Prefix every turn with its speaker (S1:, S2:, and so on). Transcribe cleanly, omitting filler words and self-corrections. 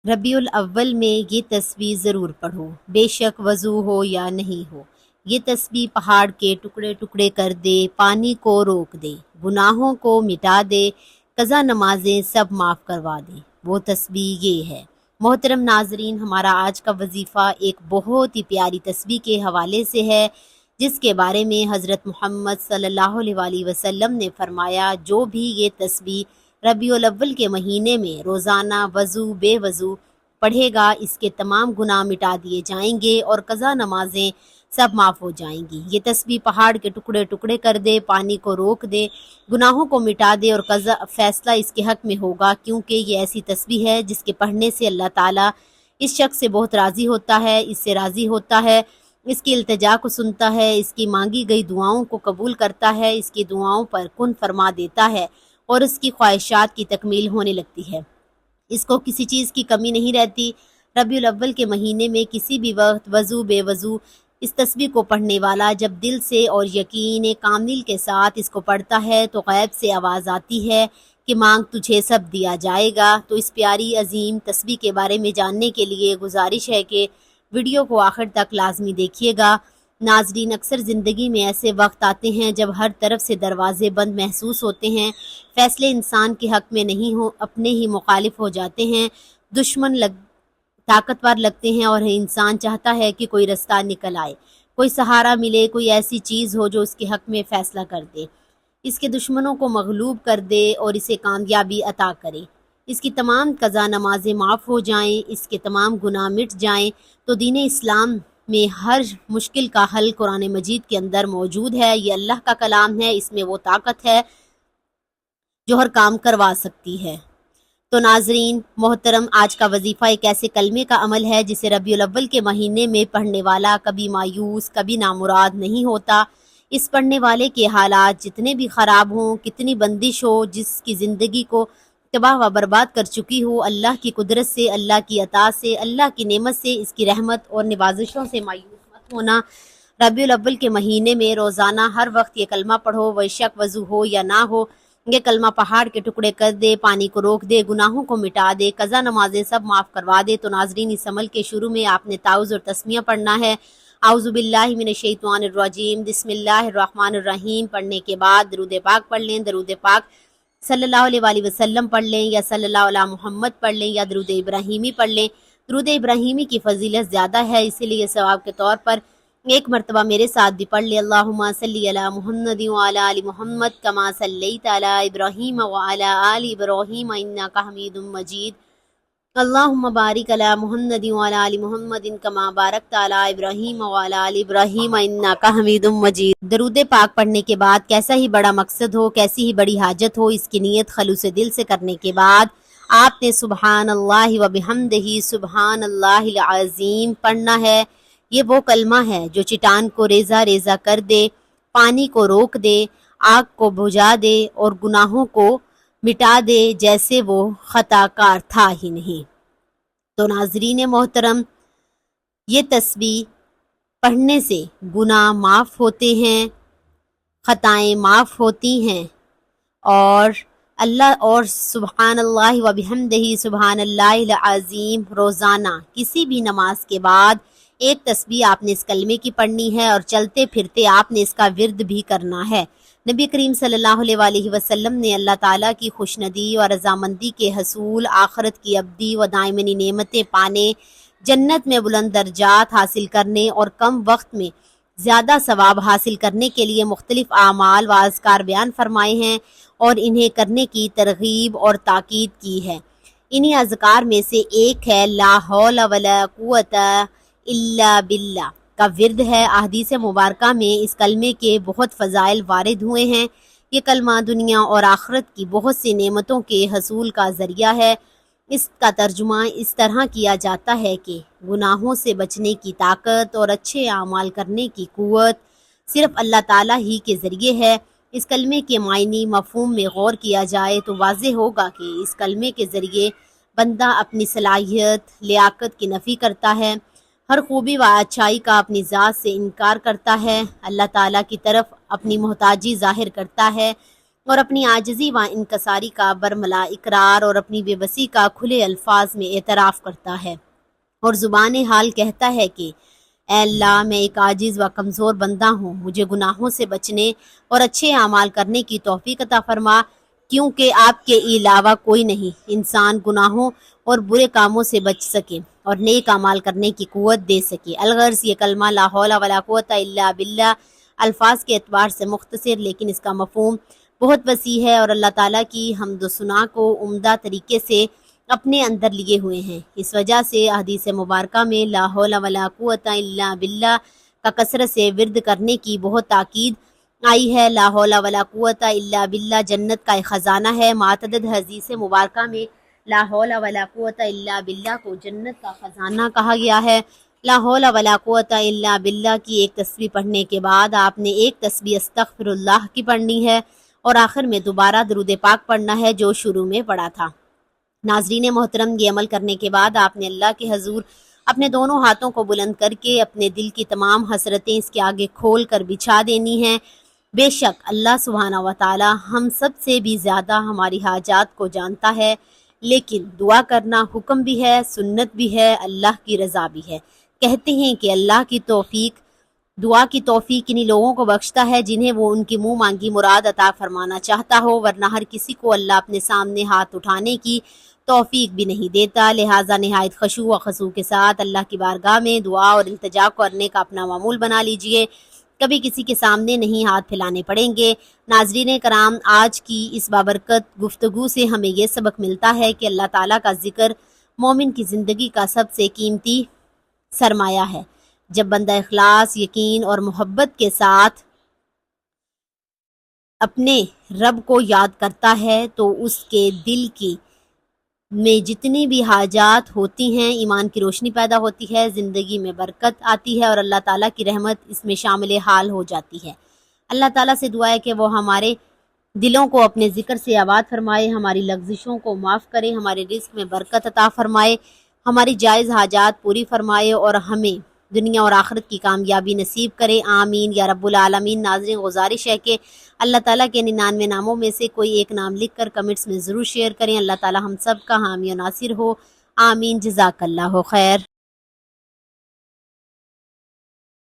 S1: ربیع الاول میں یہ تسبیح ضرور پڑھو، بے شک وضو ہو یا نہیں ہو۔ یہ تسبیح پہاڑ کے ٹکڑے ٹکڑے کر دے، پانی کو روک دے، گناہوں کو مٹا دے، قضا نمازیں سب معاف کروا دے۔ وہ تسبیح یہ ہے۔ محترم ناظرین، ہمارا آج کا وظیفہ ایک بہت ہی پیاری تسبیح کے حوالے سے ہے، جس کے بارے میں حضرت محمد صلی اللہ علیہ وآلہ وسلم نے فرمایا، جو بھی یہ تسبیح ربیع الاول کے مہینے میں روزانہ وضو بے وضو پڑھے گا، اس کے تمام گناہ مٹا دیے جائیں گے اور قضا نمازیں سب معاف ہو جائیں گی۔ یہ تسبیح پہاڑ کے ٹکڑے ٹکڑے کر دے، پانی کو روک دے، گناہوں کو مٹا دے اور قضا فیصلہ اس کے حق میں ہوگا، کیونکہ یہ ایسی تسبیح ہے جس کے پڑھنے سے اللہ تعالیٰ اس شخص سے بہت راضی ہوتا ہے، اس سے راضی ہوتا ہے، اس کی التجا کو سنتا ہے، اس کی مانگی گئی دعاؤں کو قبول کرتا ہے، اس کی دعاؤں پر کن فرما دیتا ہے اور اس کی خواہشات کی تکمیل ہونے لگتی ہے۔ اس کو کسی چیز کی کمی نہیں رہتی۔ ربیع الاول کے مہینے میں کسی بھی وقت وضو بے وضو اس تسبیح کو پڑھنے والا جب دل سے اور یقین کامل کے ساتھ اس کو پڑھتا ہے تو غیب سے آواز آتی ہے کہ مانگ تجھے سب دیا جائے گا۔ تو اس پیاری عظیم تسبیح کے بارے میں جاننے کے لیے گزارش ہے کہ ویڈیو کو آخر تک لازمی دیکھیے گا۔ ناظرین، اکثر زندگی میں ایسے وقت آتے ہیں جب ہر طرف سے دروازے بند محسوس ہوتے ہیں، فیصلے انسان کے حق میں نہیں ہو، اپنے ہی مخالف ہو جاتے ہیں، دشمن طاقتور لگتے ہیں اور انسان چاہتا ہے کہ کوئی رستہ نکل آئے، کوئی سہارا ملے، کوئی ایسی چیز ہو جو اس کے حق میں فیصلہ کر دے، اس کے دشمنوں کو مغلوب کر دے اور اسے کامیابی عطا کرے، اس کی تمام قضا نمازیں معاف ہو جائیں، اس کے تمام گناہ مٹ جائیں۔ تو دین اسلام میں ہر مشکل کا حل قرآن مجید کے اندر موجود ہے۔ یہ اللہ کا کلام ہے، اس میں وہ طاقت ہے جو ہر کام کروا سکتی ہے۔ تو ناظرین محترم، آج کا وظیفہ ایک ایسے کلمے کا عمل ہے جسے ربیع الاول کے مہینے میں پڑھنے والا کبھی مایوس، کبھی نامراد نہیں ہوتا۔ اس پڑھنے والے کے حالات جتنے بھی خراب ہوں، کتنی بندش ہو، جس کی زندگی کو تباہ و برباد کر چکی ہو، اللہ کی قدرت سے، اللہ کی عطا سے، اللہ کی نعمت سے، اس کی رحمت اور نوازشوں سے مایوس مت ہونا۔ ربیع الاول کے مہینے میں روزانہ ہر وقت یہ کلمہ پڑھو، بے شک وضو ہو یا نہ ہو۔ یہ کلمہ پہاڑ کے ٹکڑے کر دے، پانی کو روک دے، گناہوں کو مٹا دے، قضا نمازیں سب معاف کروا دے۔ تو ناظرین، اس عمل کے شروع میں آپ نے تعوذ اور تسمیہ پڑھنا ہے۔ اعوذ باللہ من الشیطان الرجیم، بسم اللہ الرحمن الرحیم پڑھنے کے بعد درود پاک پڑھ لیں۔ درود پاک صلی اللہ علیہ وآلہ وسلم پڑھ لیں، یا صلی اللہ علیہ محمد پڑھ لیں، یا درود ابراہیمی پڑھ لیں۔ درود ابراہیمی کی فضیلت زیادہ ہے، اسی لیے ثواب کے طور پر ایک مرتبہ میرے ساتھ بھی پڑھ لیں۔ اللہم صلی علی محمد وعلی آل محمد کما صلیت علی ابراہیم وعلی آل ابراہیم انک حمید مجید۔ اللہم بارک علی محمد وعلی آل محمد کما بارکت علی ابراہیم وعلی آل ابراہیم انک حمید مجید۔ درود پاک پڑھنے کے بعد کیسا ہی بڑا مقصد ہو، کیسی ہی بڑی حاجت ہو، اس کی نیت خلوص دل سے کرنے کے بعد آپ نے سبحان اللہ و بحمدہ سبحان اللہ العظیم پڑھنا ہے۔ یہ وہ کلمہ ہے جو چٹان کو ریزہ ریزہ کر دے، پانی کو روک دے، آگ کو بجھا دے اور گناہوں کو مٹا دے جیسے وہ خطا کار تھا ہی نہیں۔ تو ناظرین محترم، یہ تسبیح پڑھنے سے گناہ معاف ہوتے ہیں، خطائیں معاف ہوتی ہیں، اور اللہ اور سبحان اللہ و بحمدہ سبحان اللہ العظیم روزانہ کسی بھی نماز کے بعد ایک تسبیح آپ نے اس کلمے کی پڑھنی ہے، اور چلتے پھرتے آپ نے اس کا ورد بھی کرنا ہے۔ نبی کریم صلی اللہ علیہ وآلہ وسلم نے اللہ تعالیٰ کی خوشندی اور رضامندی کے حصول، آخرت کی ابدی و دائمنی نعمتیں پانے، جنت میں بلند درجات حاصل کرنے اور کم وقت میں زیادہ ثواب حاصل کرنے کے لیے مختلف اعمال و اذکار بیان فرمائے ہیں اور انہیں کرنے کی ترغیب اور تاکید کی ہے۔ انہی اذکار میں سے ایک ہے لا حول ولا قوت الا باللہ کا ورد ہے۔ احادیث مبارکہ میں اس کلمے کے بہت فضائل وارد ہوئے ہیں۔ یہ کلمہ دنیا اور آخرت کی بہت سی نعمتوں کے حصول کا ذریعہ ہے۔ اس کا ترجمہ اس طرح کیا جاتا ہے کہ گناہوں سے بچنے کی طاقت اور اچھے اعمال کرنے کی قوت صرف اللہ تعالیٰ ہی کے ذریعے ہے۔ اس کلمے کے معنی مفہوم میں غور کیا جائے تو واضح ہوگا کہ اس کلمے کے ذریعے بندہ اپنی صلاحیت، لیاقت کی نفی کرتا ہے، ہر خوبی و اچھائی کا اپنی ذات سے انکار کرتا ہے، اللہ تعالیٰ کی طرف اپنی محتاجی ظاہر کرتا ہے، اور اپنی عاجزی و انکساری کا برملا اقرار اور اپنی بے بسی کا کھلے الفاظ میں اعتراف کرتا ہے، اور زبان حال کہتا ہے کہ اے اللہ، میں ایک عاجز و کمزور بندہ ہوں، مجھے گناہوں سے بچنے اور اچھے اعمال کرنے کی توفیق عطا فرما، کیونکہ آپ کے علاوہ کوئی نہیں انسان گناہوں اور برے کاموں سے بچ سکے اور نیک اعمال کرنے کی قوت دے سکے۔ الغرض یہ کلمہ لا حول ولا قوت الا باللہ الفاظ کے اعتبار سے مختصر لیکن اس کا مفہوم بہت وسیع ہے، اور اللہ تعالیٰ کی حمد و ثنا کو عمدہ طریقے سے اپنے اندر لیے ہوئے ہیں۔ اس وجہ سے احادیث مبارکہ میں لا حول ولا قوت الا باللہ کا کثرت سے ورد کرنے کی بہت تاکید آئی ہے۔ لا حول ولا قوت الا باللہ جنت کا ایک خزانہ ہے۔ متعدد حدیث مبارکہ میں لا حول ولا قوت الا باللہ کو جنت کا خزانہ کہا گیا ہے۔ لا حول ولا قوت الا باللہ کی ایک تسبیح پڑھنے کے بعد آپ نے ایک تسبیح استغفر اللہ کی پڑھنی ہے، اور آخر میں دوبارہ درود پاک پڑھنا ہے جو شروع میں پڑھا تھا۔ ناظرین محترم، یہ عمل کرنے کے بعد آپ نے اللہ کے حضور اپنے دونوں ہاتھوں کو بلند کر کے اپنے دل کی تمام حسرتیں اس کے آگے کھول کر بچھا دینی ہیں۔ بے شک اللہ سبحانہ و تعالی ہم سب سے بھی زیادہ ہماری حاجات کو جانتا ہے، لیکن دعا کرنا حکم بھی ہے، سنت بھی ہے، اللہ کی رضا بھی ہے۔ کہتے ہیں کہ اللہ کی توفیق، دعا کی توفیق انہی لوگوں کو بخشتا ہے جنہیں وہ ان کی منہ مانگی مراد عطا فرمانا چاہتا ہو، ورنہ ہر کسی کو اللہ اپنے سامنے ہاتھ اٹھانے کی توفیق بھی نہیں دیتا۔ لہٰذا نہایت خشوع و خضوع کے ساتھ اللہ کی بارگاہ میں دعا اور التجا کرنے کا اپنا معمول بنا لیجئے، کبھی کسی کے سامنے نہیں ہاتھ پھیلانے پڑیں گے۔ ناظرین کرام، آج کی اس بابرکت گفتگو سے ہمیں یہ سبق ملتا ہے کہ اللہ تعالیٰ کا ذکر مومن کی زندگی کا سب سے قیمتی سرمایہ ہے۔ جب بندہ اخلاص، یقین اور محبت کے ساتھ اپنے رب کو یاد کرتا ہے تو اس کے دل کی میں جتنی بھی حاجات ہوتی ہیں ایمان کی روشنی پیدا ہوتی ہے، زندگی میں برکت آتی ہے، اور اللہ تعالیٰ کی رحمت اس میں شامل حال ہو جاتی ہے۔ اللہ تعالیٰ سے دعا ہے کہ وہ ہمارے دلوں کو اپنے ذکر سے آباد فرمائے، ہماری لغزشوں کو معاف کرے، ہمارے رزق میں برکت عطا فرمائے، ہماری جائز حاجات پوری فرمائے، اور ہمیں دنیا اور آخرت کی کامیابی نصیب کرے۔ آمین یا رب العالمین۔ ناظرین، گزارش ہے کہ اللہ تعالیٰ کے 99 ناموں میں سے کوئی ایک نام لکھ کر کمنٹس میں ضرور شیئر کریں۔ اللہ تعالیٰ ہم سب کا حامی و ناصر ہو۔ آمین۔ جزاک اللہ خیر۔